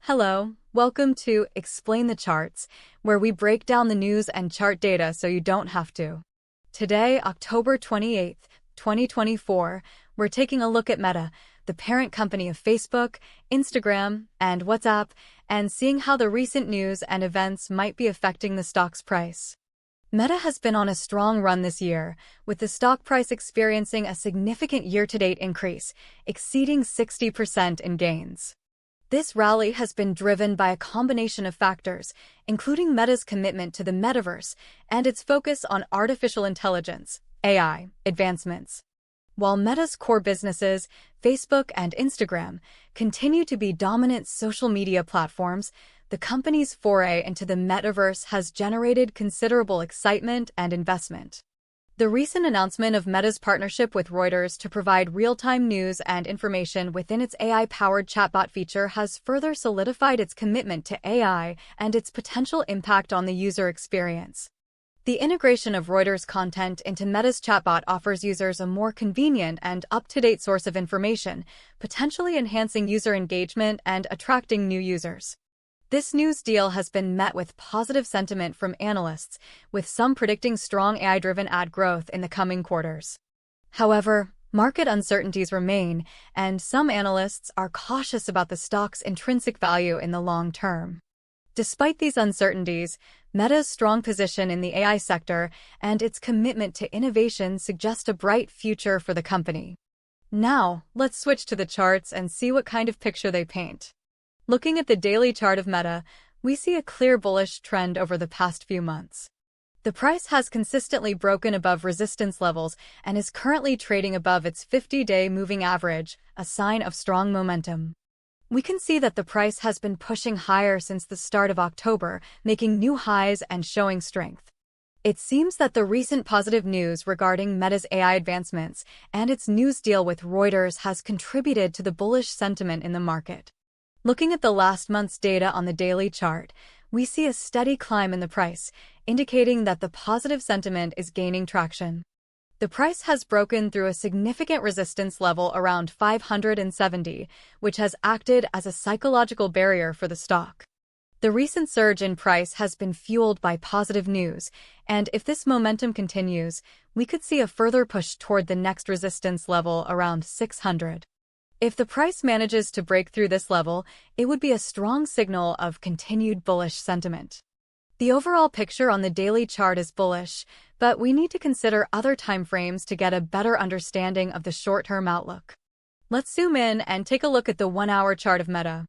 Hello, welcome to Explain the Charts, where we break down the news and chart data so you don't have to. Today, October 28th, 2024, we're taking a look at Meta, the parent company of Facebook, Instagram, and WhatsApp, and seeing how the recent news and events might be affecting the stock's price. Meta has been on a strong run this year, with the stock price experiencing a significant year-to-date increase, exceeding 60% in gains. This rally has been driven by a combination of factors, including Meta's commitment to the metaverse and its focus on artificial intelligence, AI, advancements. While Meta's core businesses, Facebook and Instagram, continue to be dominant social media platforms, the company's foray into the metaverse has generated considerable excitement and investment. The recent announcement of Meta's partnership with Reuters to provide real-time news and information within its AI-powered chatbot feature has further solidified its commitment to AI and its potential impact on the user experience. The integration of Reuters content into Meta's chatbot offers users a more convenient and up-to-date source of information, potentially enhancing user engagement and attracting new users. This news deal has been met with positive sentiment from analysts, with some predicting strong AI-driven ad growth in the coming quarters. However, market uncertainties remain, and some analysts are cautious about the stock's intrinsic value in the long term. Despite these uncertainties, Meta's strong position in the AI sector and its commitment to innovation suggest a bright future for the company. Now, let's switch to the charts and see what kind of picture they paint. Looking at the daily chart of Meta, we see a clear bullish trend over the past few months. The price has consistently broken above resistance levels and is currently trading above its 50-day moving average, a sign of strong momentum. We can see that the price has been pushing higher since the start of October, making new highs and showing strength. It seems that the recent positive news regarding Meta's AI advancements and its news deal with Reuters has contributed to the bullish sentiment in the market. Looking at the last month's data on the daily chart, we see a steady climb in the price, indicating that the positive sentiment is gaining traction. The price has broken through a significant resistance level around 570, which has acted as a psychological barrier for the stock. The recent surge in price has been fueled by positive news, and if this momentum continues, we could see a further push toward the next resistance level around 600. If the price manages to break through this level, it would be a strong signal of continued bullish sentiment. The overall picture on the daily chart is bullish, but we need to consider other timeframes to get a better understanding of the short-term outlook. Let's zoom in and take a look at the 1-hour chart of Meta.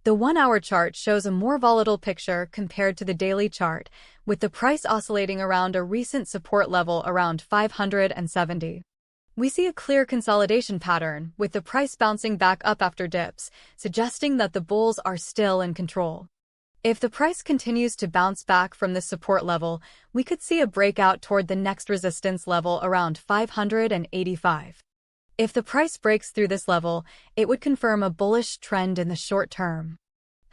The 1-hour chart shows a more volatile picture compared to the daily chart, with the price oscillating around a recent support level around 570. We see a clear consolidation pattern, with the price bouncing back up after dips, suggesting that the bulls are still in control. If the price continues to bounce back from this support level, we could see a breakout toward the next resistance level around 585. If the price breaks through this level, it would confirm a bullish trend in the short term.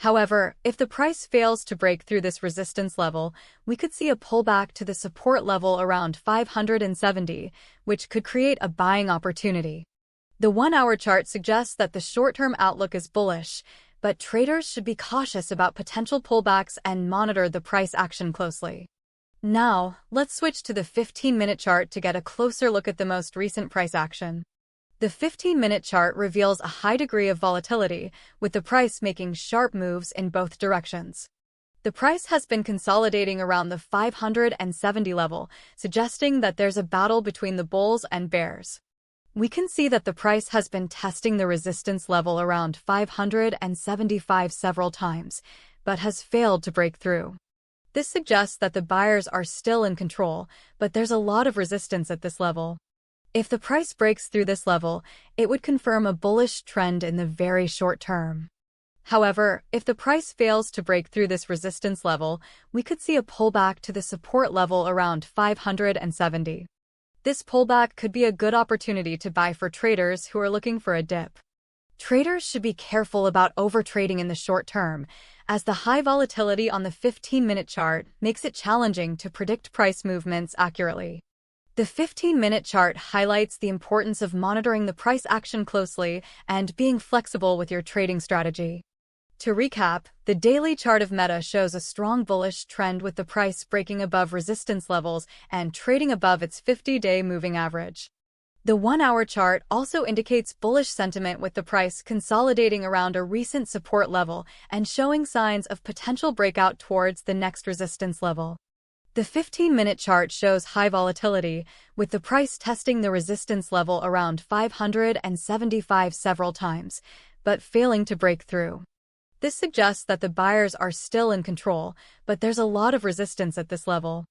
However, if the price fails to break through this resistance level, we could see a pullback to the support level around 570, which could create a buying opportunity. The 1-hour chart suggests that the short-term outlook is bullish, but traders should be cautious about potential pullbacks and monitor the price action closely. Now, let's switch to the 15-minute chart to get a closer look at the most recent price action. The 15-minute chart reveals a high degree of volatility, with the price making sharp moves in both directions. The price has been consolidating around the 570 level, suggesting that there's a battle between the bulls and bears. We can see that the price has been testing the resistance level around 575 several times, but has failed to break through. This suggests that the buyers are still in control, but there's a lot of resistance at this level. If the price breaks through this level, it would confirm a bullish trend in the very short term. However, if the price fails to break through this resistance level, we could see a pullback to the support level around 570. This pullback could be a good opportunity to buy for traders who are looking for a dip. Traders should be careful about overtrading in the short term, as the high volatility on the 15-minute chart makes it challenging to predict price movements accurately. The 15-minute chart highlights the importance of monitoring the price action closely and being flexible with your trading strategy. To recap, the daily chart of Meta shows a strong bullish trend with the price breaking above resistance levels and trading above its 50-day moving average. The 1-hour chart also indicates bullish sentiment with the price consolidating around a recent support level and showing signs of potential breakout towards the next resistance level. The 15-minute chart shows high volatility, with the price testing the resistance level around 575 several times, but failing to break through. This suggests that the buyers are still in control, but there's a lot of resistance at this level.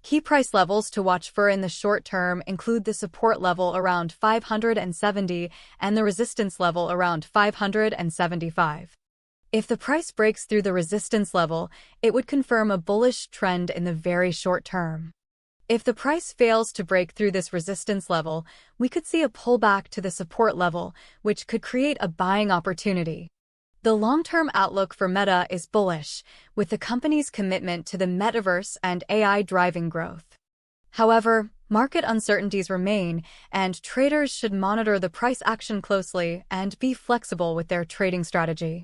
Key price levels to watch for in the short term include the support level around 570 and the resistance level around 575. If the price breaks through the resistance level, it would confirm a bullish trend in the very short term. If the price fails to break through this resistance level, we could see a pullback to the support level, which could create a buying opportunity. The long-term outlook for Meta is bullish, with the company's commitment to the metaverse and AI driving growth. However, market uncertainties remain, and traders should monitor the price action closely and be flexible with their trading strategy.